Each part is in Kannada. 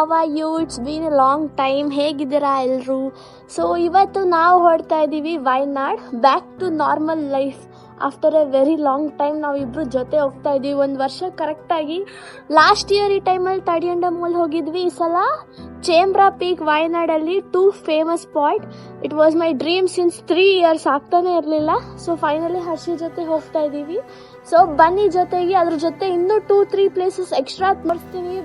How are you? It's been a long time. ಹೇಗಿದ್ದೀರಾ ಎಲ್ಲರೂ? ಸೊ ಇವತ್ತು ನಾವು ಹೊರಡ್ತಾ ಇದ್ದೀವಿ Wayanad, back to normal life. After a very long time ನಾವಿಬ್ಬರು ಜೊತೆ ಹೋಗ್ತಾ ಇದ್ದೀವಿ. 1 ವರ್ಷ ಕರೆಕ್ಟಾಗಿ. ಲಾಸ್ಟ್ ಇಯರ್ ಈ ಟೈಮಲ್ಲಿ ತಡಿಯಂಡ ಮೂಲ್ ಹೋಗಿದ್ವಿ. ಈ ಸಲ ಚೇಂಬ್ರಾ ಪೀಕ್ ವಯನಾಡಲ್ಲಿ 2 famous spot. It was my dream since 3 years, ಆಗ್ತಾನೆ ಇರಲಿಲ್ಲ. ಸೊ ಫೈನಲಿ ಹರ್ಷಿ ಜೊತೆ ಹೋಗ್ತಾ ಇದ್ದೀವಿ. ಸೊ ಬನ್ನಿ ಜೊತೆಗೆ, ಅದ್ರ ಜೊತೆ ಇನ್ನೂ 2-3 ಪ್ಲೇಸಸ್ ಎಕ್ಸ್ಟ್ರಾ ತೋರಿಸ್ತೀನಿ.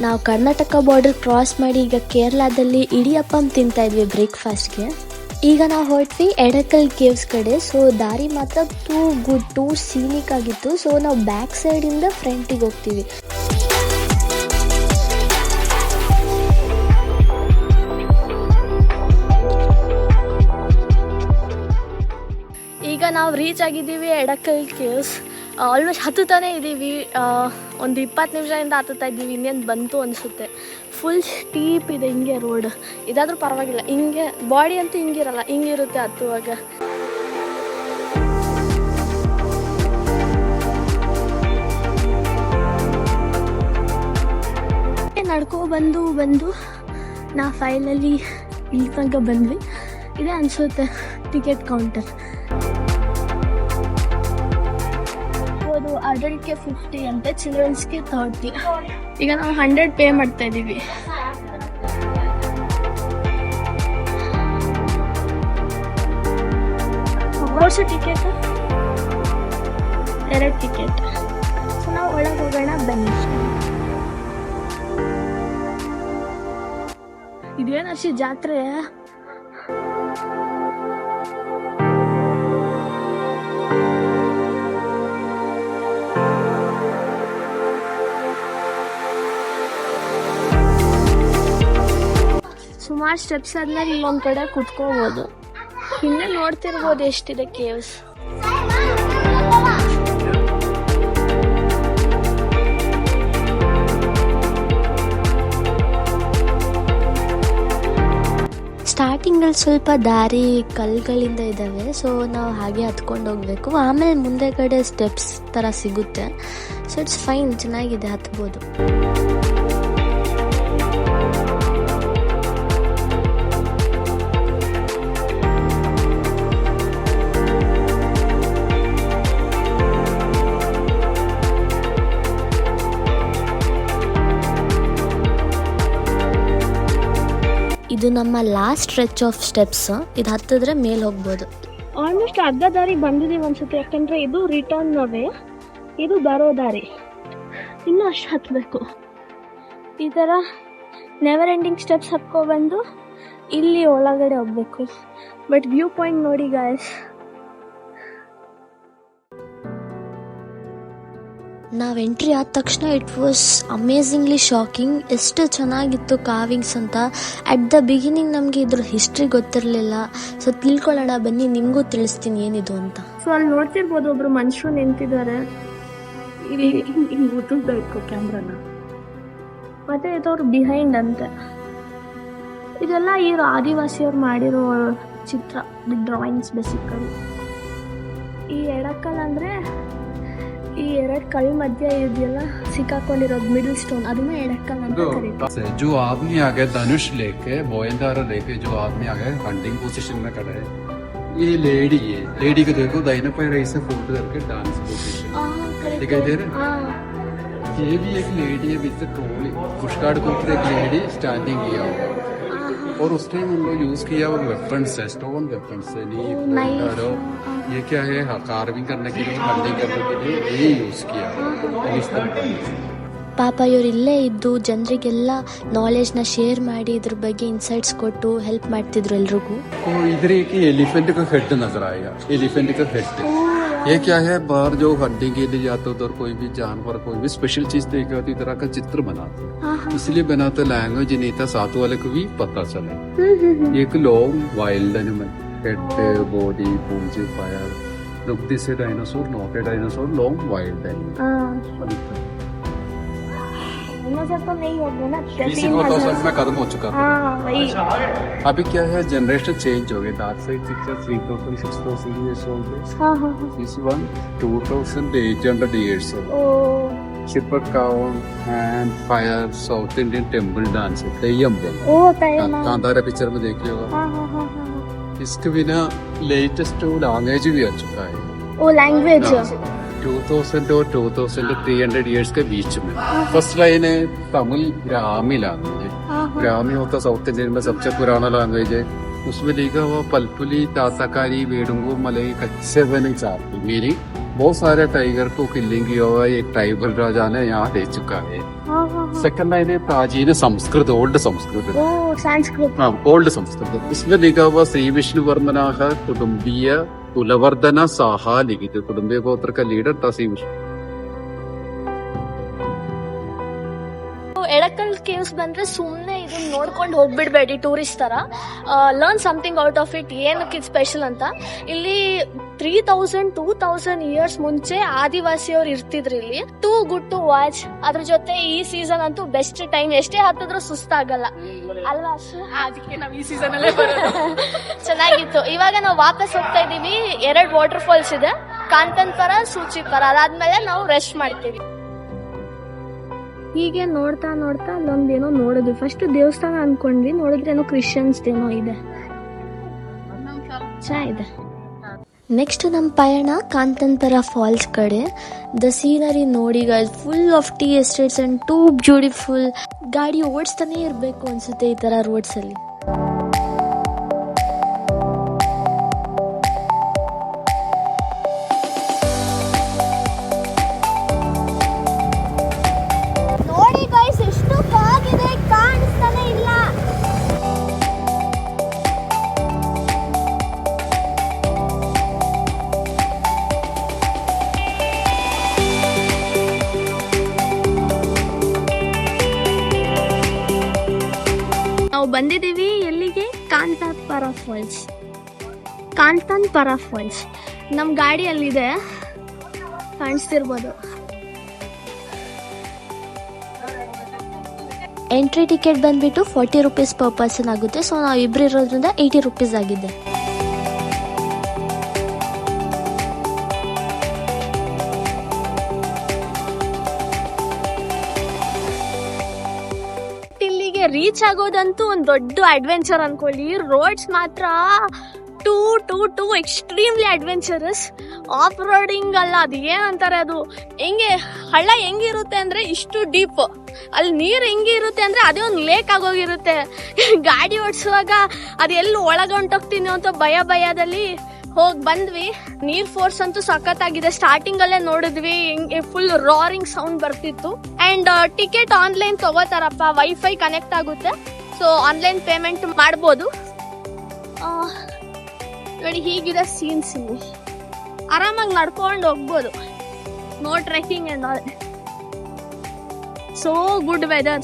ನಾವು ಕರ್ನಾಟಕ ಬಾರ್ಡರ್ ಕ್ರಾಸ್ ಮಾಡಿ ಈಗ ಕೇರಳದಲ್ಲಿ ಇಡಿಯಪ್ಪಂ ತಿಂತಾ ಇದ್ವಿ ಬ್ರೇಕ್ಫಾಸ್ಟ್ಗೆ. ಈಗ ನಾವು ಹೊರಟ್ವಿ ಎಡಕಲ್ ಕೇವ್ಸ್ ಕಡೆ. ಸೊ ದಾರಿ ಮಾತ್ರ ಟೂ ಗುಡ್, ಟೂ ಸೀನಿಕ್ ಆಗಿತ್ತು. ಸೊ ನಾವು ಬ್ಯಾಕ್ ಸೈಡಿಂದ ಫ್ರಂಟಿಗೆ ಹೋಗ್ತೀವಿ. ಈಗ ನಾವು ರೀಚ್ ಆಗಿದ್ದೀವಿ ಎಡಕಲ್ ಕೇವ್ಸ್. ಆಲ್ಮೋಸ್ಟ್ ಹತ್ತುತ್ತಾನೆ ಇದ್ದೀವಿ. ಒಂದು 20 ನಿಮಿಷದಿಂದ ಹತ್ತುತ್ತಾ ಇದ್ದೀವಿ. ಇನ್ನೇನು ಬಂತು ಅನಿಸುತ್ತೆ. ಫುಲ್ ಸ್ಟೀಪ್ ಇದೆ ಹಿಂಗೆ ರೋಡ್. ಇದಾದರೂ ಪರವಾಗಿಲ್ಲ, ಹಿಂಗೆ ಬಾಡಿ ಅಂತೂ ಹಿಂಗಿರಲ್ಲ, ಹಿಂಗಿರುತ್ತೆ ಹತ್ತುವಾಗ. ನಡ್ಕೊ ಬಂದು ನಾ ಫೈನಲಿ ಇಲ್ಲಿ ತನಕ ಬಂದ್ವಿ. ಇದೇ ಅನಿಸುತ್ತೆ ಟಿಕೆಟ್ ಕೌಂಟರ್. ಅಡಲ್ಟ್ಗೆ 50 ಅಂತೆ, ಚಿಲ್ಡ್ರನ್ಸ್ಗೆ 30. ಈಗ ನಾವು 100 ಪೇ ಮಾಡ್ತಾ ಇದ್ದೀವಿ. ವರ್ಷ ಟಿಕೆಟ್ 2 ಟಿಕೆಟ್. ಸೊ ನಾವು ಒಳಗೆ ಹೋಗೋಣ ಬನ್ನಿ. ಇದೇನು ಅಷ್ಟೇ ಜಾತ್ರೆ. ಸುಮಾರು ಸ್ಟೆಪ್ಸ್ ಆದ್ಮೇಲೆ ಇಲ್ಲೊಂದು ಕಡೆ ಕುತ್ಕೋಬೋದು. ಹಿಂದೆ ನೋಡ್ತಿರ್ಬೋದು ಎಷ್ಟಿದೆ ಕೇವ್ಸ್. ಸ್ಟಾರ್ಟಿಂಗಲ್ಲಿ ಸ್ವಲ್ಪ ದಾರಿ ಕಲ್ಗಳಿಂದ ಇದ್ದಾವೆ. ಸೊ ನಾವು ಹಾಗೆ ಹತ್ಕೊಂಡು ಹೋಗ್ಬೇಕು. ಆಮೇಲೆ ಮುಂದೆ ಕಡೆ ಸ್ಟೆಪ್ಸ್ ಥರ ಸಿಗುತ್ತೆ. ಸೊ ಇಟ್ಸ್ ಫೈನ್, ಚೆನ್ನಾಗಿದೆ, ಹತ್ಬೋದು. ಇದು ನಮ್ಮ ಲಾಸ್ಟ್ ಸ್ಟ್ರೆಚ್ ಆಫ್ ಸ್ಟೆಪ್ಸ್. ಇದು ಹತ್ತಿದ್ರೆ ಮೇಲೆ ಹೋಗ್ಬೋದು. ಆಲ್ಮೋಸ್ಟ್ ಅರ್ಧ ದಾರಿ ಬಂದಿದ್ದೀವಿ ಅನ್ಸುತ್ತೆ. ಯಾಕಂದರೆ ಇದು ರಿಟರ್ನ್ ವೇ, ಇದು ಬರೋ ದಾರಿ. ಇನ್ನೂ ಅಷ್ಟು ಹತ್ತಬೇಕು. ಈ ಥರ ನೆವರ್ ಎಂಡಿಂಗ್ ಸ್ಟೆಪ್ಸ್ ಹತ್ಕೊಬಂದು ಇಲ್ಲಿ ಒಳಗಡೆ ಹೋಗ್ಬೇಕು. ಬಟ್ ವ್ಯೂ ಪಾಯಿಂಟ್ ನೋಡಿ ಗಾಯ್ಸ್. ನಾವು ಎಂಟ್ರಿ ಆದ ತಕ್ಷಣ ಇಟ್ ವಾಸ್ ಅಮೇಝಿಂಗ್ಲಿ ಶಾಕಿಂಗ್. ಎಷ್ಟು ಚೆನ್ನಾಗಿತ್ತು ಕಾವಿಂಗ್ಸ್ ಅಂತ. ಅಟ್ ದ ಬಿಗಿನಿಂಗ್ ನಮಗೆ ಇದ್ರ ಹಿಸ್ಟ್ರಿ ಗೊತ್ತಿರಲಿಲ್ಲ. ಸೊ ತಿಳ್ಕೊಳ್ಳೋಣ ಬನ್ನಿ, ನಿಮಗೂ ತಿಳಿಸ್ತೀನಿ ಏನಿದು ಅಂತ. ಸೊ ಅಲ್ಲಿ ನೋಡ್ತಿರ್ಬೋದು ಒಬ್ರು ಮನುಷ್ಯರು ನಿಂತಿದ್ದಾರೆ. ಇಲ್ಲಿ ಹಿಂಗೆ ಉತ್ತಬೇಕು ಕ್ಯಾಮ್ರಾನ. ಮತ್ತೆ ಇದವ್ರು ಬಿಹೈಂಡ್ ಅಂತೆ. ಇದೆಲ್ಲ ಈ ಆದಿವಾಸಿಯವ್ರು ಮಾಡಿರೋ ಚಿತ್ರ, ಡ್ರಾಯಿಂಗ್ಸ್ ಬೇಸಿಕಲಿ. ಈ ಎಡಕಲ್ ಅಂದರೆ ಈ 2 ಕಲ್ ಮಧ್ಯ ಇದೆಯಲ್ಲ ಸಿಕ್ಕಾಕೊಂಡಿರೋದು ಮಿಡಲ್ ಸ್ಟೋನ್, ಅದನ್ನ ಎಡಕಲ್ ಅಂತ ಕರೀತಾರೆ. जो आदमी आ गए धनुष लेके, बोयंदारा लेके जो आदमी आ गए हंटिंग पोजीशन में खड़ा है, ये लेडी है. लेडी को देखो दाहिने पैर ऐसे फोल्ड करके डांस पोजीशन दिखाई दे रहा है. ये भी एक लेडी है विद ट्रॉली, पुशकार्ड के ऊपर एक लेडी स्टैंडिंग किया हुआ. और उस टाइम हम लोग यूज किया वो वेपन्स है, स्टोन वेपन्स है. नहीं ये क्या है, कार्विंग करने के लिए, हल्दी करने के लिए ये यूज किया इस तरह का. ಪಾಪ ಇವ್ರು ಇಲ್ಲೇ ಇದ್ದು ಜನರಿಗೆಲ್ಲ ನಾಲೆಜ್ನ ಶೇರ್ ಮಾಡಿ ಇದ್ರ ಬಗ್ಗೆ ಇನ್ಸೈಟ್ಸ್ ಕೊಟ್ಟು ಹೆಲ್ಪ್ ಮಾಡ್ತಿದ್ರು ಎಲ್ರಿಗೂ. इधर एक एलिफेंट का हेड नजर आएगा, एलिफेंट का हेड. ये क्या है, बाहर जो हंटिंग के लिए जाते उधर कोई भी जानवर कोई भी स्पेशल चीज देखा तो इस तरह का चित्र बनाते हैं, इसलिए बनाते लैंग्वेज नहीं था, साथ वाले को भी पता चले। एक long wild animal, head, body, Poonch, fire, look this is dinosaur, not a dinosaur, long wild animal। तो नहीं होगा ना, इसी को तो सब में खत्म हो चुका है। वही। अभी क्या है, जनरेशन चेंज हो गई, dark side picture 3000 6000 years old है, this one 2800 years old। Shepherd cow and fire, South Indian temple dance, तेयम बोल। कांतारा पिक्चर में देखिए होगा। इसके बिना लेटेस्ट लैंग्वेज भी आ चुका है। ओ लैंग्वेज 2000 और 2300 इयर्स के बीच में। फर्स्ट लाइन है तमिल ब्राह्मी लैंग्वेज है। ब्राह्मी होता साउथ इंडियन में सबसे पुराना लैंग्वेज है। उसमें लिखा हुआ पलपुली ताताकारी वेडुंगो मलई कच्चे बने चाहती मेरी बहुत सारे टाइगर को किलिंग किया हुआ एक ट्राइबल राजा ने यहाँ दे चुका है। सेकंड लाइन है प्राचीन संस्कृत, ओल्ड संस्कृत, संस्कृत, हाँ ओल्ड संस्कृत। इसमें लिखा हुआ श्री विष्णु वर्मनाह कुटुंबीय कुलवर्धन साहा लिखित, कुटुंबीय गोत्र का लीडर था श्री विष्णु। ಎಡಕಲ್ ಕೇವ್ಸ್ ಬಂದ್ರೆ ಸುಮ್ಮನೆ ಇದನ್ನ ನೋಡ್ಕೊಂಡು ಹೋಗ್ಬಿಡ್ಬೇಡಿ ಟೂರಿಸ್ಟ್ ತರ, learn something out of it. ಏನಕ್ಕೆ ಸ್ಪೆಷಲ್ ಅಂತ, ಇಲ್ಲಿ 2000 ಇಯರ್ಸ್ ಮುಂಚೆ ಆದಿವಾಸಿಯವ್ರು ಇರ್ತಿದ್ರು ಇಲ್ಲಿ. Too good to watch. ಅದ್ರ ಜೊತೆ ಈ ಸೀಸನ್ ಅಂತೂ ಬೆಸ್ಟ್ ಟೈಮ್, ಎಷ್ಟೇ ಹತ್ತಿದ್ರು ಸುಸ್ತಾಗಲ್ಲ ಅಲ್ವಾ? ಅದಕ್ಕೆ ನಾವು ಈ ಸೀಸನ್ ಅಲ್ಲೇ ಬರೋದು. ಚೆನ್ನಾಗಿತ್ತು. ಇವಾಗ ನಾವು ವಾಪಸ್ ಹೋಗ್ತಾ ಇದೀವಿ. 2 ವಾಟರ್ ಫಾಲ್ಸ್ ಇದೆ, ಕಾಂತನ್ ಪರ, ಸೂಚಿಪರ. ಅದಾದ್ಮೇಲೆ ನಾವು ರೆಸ್ಟ್ ಮಾಡ್ತೀವಿ. ಹೀಗೆ ನೋಡ್ತಾ ನೋಡ್ತಾ ಅಲ್ಲೊಂದೇನೋ ನೋಡಿದ್ವಿ. ಫಸ್ಟ್ ದೇವಸ್ಥಾನ ಅನ್ಕೊಂಡ್ವಿ, ನೋಡಿದ್ರೇನೋ ಕ್ರಿಶ್ಚಿಯನ್ಸ್ ಏನೋ ಇದೆ, ಚೆನ್ನಾಗಿದೆ. ನೆಕ್ಸ್ಟ್ ನಮ್ಮ ಪಯಣ ಕಾಂತನ್ಪುರ ಫಾಲ್ಸ್ ಕಡೆ. ದ ಸೀನರಿ ನೋಡಿ guys, full of tea estates and two beautiful. ಗಾಡಿ ಓಡಿಸ್ತಾನೆ ಇರಬೇಕು ಅನ್ಸುತ್ತೆ ಈ ತರ ರೋಡ್ಸ್ ಅಲ್ಲಿ. ನೋಡಿ ಗೈಸ್, ಎಷ್ಟು ಕಾಗಿದೆ, ಕಾಣಿಸ್ತಾನೆ ಇಲ್ಲ. ನಾವು ಬಂದಿದ್ದೀವಿ ಎಲ್ಲಿಗೆ? ಕಾಂತನ್ಪುರ ಫಾಲ್ಸ್. ಕಾಂತನ್ಪುರ ಫಾಲ್ಸ್ ನಮ್ಮ ಗಾಡಿ ಅಲ್ಲಿದೆ, ಕಾಣಿಸ್ತಿರ್ಬೋದು. ಎಂಟ್ರಿ ಟಿಕೆಟ್ ಬಂದ್ಬಿಟ್ಟು 40 rupees ಪರ್ ಪರ್ಸನ್ ಆಗುತ್ತೆ. ಸೊ ನಾವು ಇಬ್ರು ಇರೋದ್ರಿಂದ 80 rupees ಆಗಿದೆ. ಇಲ್ಲಿಗೆ ರೀಚ್ ಆಗೋದಂತೂ ಒಂದು ದೊಡ್ಡ ಅಡ್ವೆಂಚರ್ ಅನ್ಕೊಳ್ಳಿ. ರೋಡ್ಸ್ ಮಾತ್ರ two extremely adventurous. Off roading ಅಲ್ಲ, ಅದು ಏನಂತಾರೆ, ಅದು ಹೆಂಗೆ ಹಳ್ಳ ಹೆಂಗಿರುತ್ತೆ ಅಂದ್ರೆ ಇಷ್ಟು ಡೀಪ್, ಅಲ್ಲಿ ನೀರು ಹೆಂಗೆ ಇರುತ್ತೆ ಅಂದ್ರೆ ಅದೇ ಒಂದು ಲೇಕ್ ಆಗೋಗಿರುತ್ತೆ. ಗಾಡಿ ಓಡಿಸುವಾಗ ಅದು ಎಲ್ಲಿ ಒಳಗೊಂಟೋಗ್ತೀನಿ ಅಂತ ಭಯದಲ್ಲಿ ಹೋಗಿ ಬಂದ್ವಿ. ನೀರ್ ಫೋರ್ಸ್ ಅಂತೂ ಸಖತ್ತಾಗಿದೆ. ಸ್ಟಾರ್ಟಿಂಗ್ ಅಲ್ಲೇ ನೋಡಿದ್ವಿ, ಫುಲ್ ರಾರಿಂಗ್ ಸೌಂಡ್ ಬರ್ತಿತ್ತು. ಅಂಡ್ ಟಿಕೆಟ್ ಆನ್ಲೈನ್ ತಗೋತಾರಪ್ಪ, ವೈಫೈ ಕನೆಕ್ಟ್ ಆಗುತ್ತೆ, ಸೊ ಆನ್ಲೈನ್ ಪೇಮೆಂಟ್ ಮಾಡ್ಬೋದು. ನೋಡಿ ಹೀಗಿದೆ ಸೀನ್ಸ್. ಇಲ್ಲಿ ಆರಾಮಾಗಿ ನಡ್ಕೊಂಡು ಹೋಗ್ಬೋದು. No trekking and all. So good weather.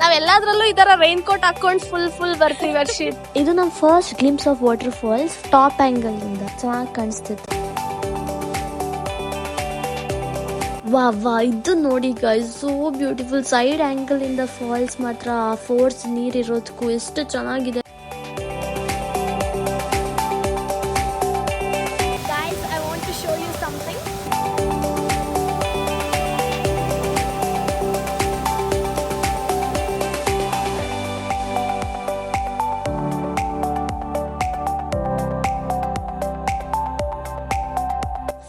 ನಾವೆಲ್ಲದ್ರಲ್ಲೂ ಈ ತರ ರೈನ್ ಕೋಟ್ ಹಾಕೊಂಡು ಫುಲ್ ಬರ್ತೀವಿ ವರ್ಷಿತ್. ಇದು ನಮ್ಮ first glimpse of waterfalls top angle ಇಂದ ಚೆನ್ನಾಗಿ ಕಾಣಿಸ್ತಿತ್ತು. ವಾ ಇದು ನೋಡಿ guys, so beautiful. Side angle ಇಂದ ಫಾಲ್ಸ್ ಮಾತ್ರ ಫೋರ್ಸ್ ನೀರಿರೋದಕ್ಕೂ ಎಷ್ಟು ಚೆನ್ನಾಗಿದೆ. Guys, I want to show you something.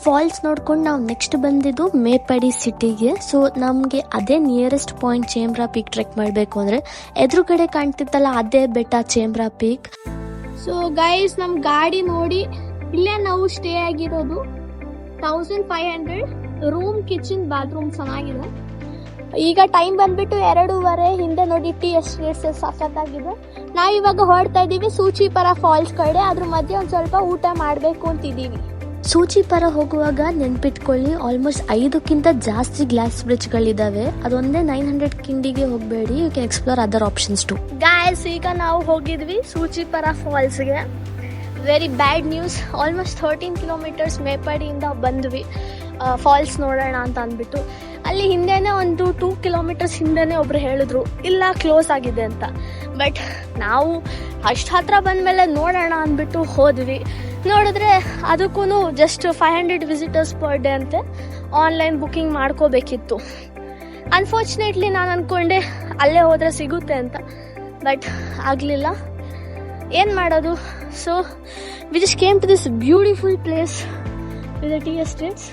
Falls ನೋಡ್ಕೊಂಡು ನಾವು ನೆಕ್ಸ್ಟ್ ಬಂದಿದ್ದು ಮೇಪಡಿ ಸಿಟಿಗೆ. ಸೊ ನಮಗೆ ಅದೇ nearest point Chembra peak trek ಮಾಡಬೇಕು ಅಂದರೆ ಎದುರುಗಡೆ ಕಾಣ್ತಿತ್ತಲ್ಲ ಅದೇ ಬೆಟ್ಟ ಚೇಂಬ್ರಾ ಪೀಕ್. ಸೊ ಗೈಸ್, ನಮ್ಮ ಗಾಡಿ ನೋಡಿ, ಇಲ್ಲೇ ನಾವು ಸ್ಟೇ ಆಗಿರೋದು. 1500 ರೂಮ್, ಕಿಚನ್, ಬಾತ್ರೂಮ್ ಚೆನ್ನಾಗಿದೆ. ಈಗ ಟೈಮ್ ಬಂದ್ಬಿಟ್ಟು 2:30. ಹಿಂದೆ ನೋಡಿ ಟೀ ಎಸ್ಟೇಟ್ಸ್ ಸಖತ್ತಾಗಿದೆ. ನಾವಿವಾಗ ಹೊರಡ್ತಾ ಇದ್ದೀವಿ ಸೂಚಿಪರ ಫಾಲ್ಸ್ ಕಡೆ. ಅದ್ರ ಮಧ್ಯೆ ಒಂದು ಸ್ವಲ್ಪ ಊಟ ಮಾಡಬೇಕು ಅಂತಿದ್ದೀವಿ. ಸೂಚಿಪರ ಹೋಗುವಾಗ ನೆನ್ಪಿಟ್ಕೊಳ್ಳಿ, ಆಲ್ಮೋಸ್ಟ್ 5ಕ್ಕಿಂತ ಜಾಸ್ತಿ ಗ್ಲಾಸ್ ಬ್ರಿಡ್ಜ್ಗಳಿದ್ದಾವೆ. ಅದೊಂದೇ 900 ಕಿಂಡಿಗೆ ಹೋಗಬೇಡಿ, you can explore other options too. Guys, ಈಗ ನಾವು ಹೋಗಿದ್ವಿ ಸೂಚಿಪರ ಫಾಲ್ಸ್ಗೆ. Very bad news, almost 13 kilometres ಮೇಪಾಡಿಯಿಂದ ಬಂದ್ವಿ ಫಾಲ್ಸ್ ನೋಡೋಣ ಅಂತ ಅಂದ್ಬಿಟ್ಟು. ಅಲ್ಲಿ ಹಿಂದೆನೇ ಒಂದು 2 ಕಿಲೋಮೀಟರ್ಸ್ ಹಿಂದೆನೇ ಒಬ್ರು ಹೇಳಿದ್ರು ಇಲ್ಲ ಕ್ಲೋಸ್ ಆಗಿದೆ ಅಂತ. ಬಟ್ ನಾವು ಅಷ್ಟು ಹತ್ರ ಬಂದಮೇಲೆ ನೋಡೋಣ ಅಂದ್ಬಿಟ್ಟು ಹೋದ್ವಿ. ನೋಡಿದ್ರೆ ಅದಕ್ಕೂ ಜಸ್ಟ್ 500 ವಿಸಿಟರ್ಸ್ ಪರ್ ಡೇ ಅಂತೆ. ಆನ್ಲೈನ್ ಬುಕ್ಕಿಂಗ್ ಮಾಡ್ಕೋಬೇಕಿತ್ತು. ಅನ್ಫಾರ್ಚುನೇಟ್ಲಿ ನಾನು ಅಂದ್ಕೊಂಡೆ ಅಲ್ಲೇ ಹೋದರೆ ಸಿಗುತ್ತೆ ಅಂತ, ಬಟ್ ಆಗಲಿಲ್ಲ. ಏನು ಮಾಡೋದು? So we just came to this beautiful place with the tea estates.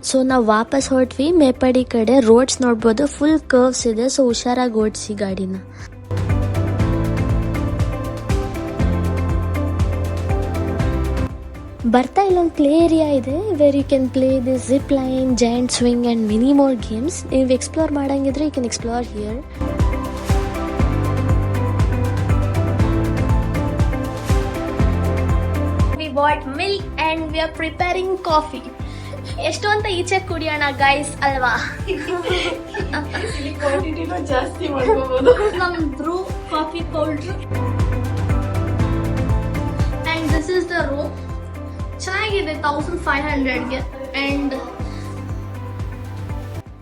So ನಾವು ವಾಪಸ್ ಹೊರಟ್ವಿ ಮೇಪಡಿ ಕಡೆ. ರೋಡ್ಸ್ ನೋಡ್ಬೋದು, ಫುಲ್ ಕರ್ವ್ಸ್ ಇದೆ, ಸೊ ಹುಷಾರಾಗಿ ಓಡಿಸಿ ಗಾಡಿನ. ಬರ್ತಾ ಇಲ್ಲೊಂದು ಪ್ಲೇ ಏರಿಯಾ ಇದೆ where you can play the zip line, joint swing and many more games. ನೀವು ಎಕ್ಸ್ಪ್ಲೋರ್ ಮಾಡಂಗಿದ್ರೆ you can explore here. We bought milk and we are preparing coffee. ಎಷ್ಟು ಅಂತ ಈಚೆ ಕುಡಿಯೋಣ ಗೈಸ್, ಅಲ್ವಾ? ಜಾಸ್ತಿ ಮಾಡ್ಕೋಬಹುದು. ನಮ್ Bru coffee powder and this is the row. ಚೆನ್ನಾಗಿದೆ 1500ಗೆ. ಅಂಡ್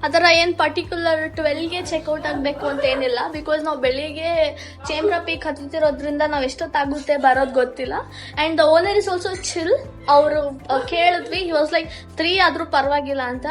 ಅದರ ಏನು ಪರ್ಟಿಕ್ಯುಲರ್ 12ಗೆ ಚೆಕ್ಔಟ್ ಆಗಬೇಕು ಅಂತ ಏನಿಲ್ಲ, ಬಿಕಾಸ್ ನಾವು ಬೆಳಿಗ್ಗೆ ಚೇಂಬ್ರ ಪೀಕ್ ಹತ್ತಿರೋದ್ರಿಂದ ನಾವು ಎಷ್ಟೊತ್ತಾಗುತ್ತೆ ಬರೋದು ಗೊತ್ತಿಲ್ಲ. And the owner is also chill. ಅವರು ಕೇಳಿದ್ವಿ, ಹಿ ವಾಸ್ ಲೈಕ್ 3 ಆದರೂ ಪರವಾಗಿಲ್ಲ ಅಂತ.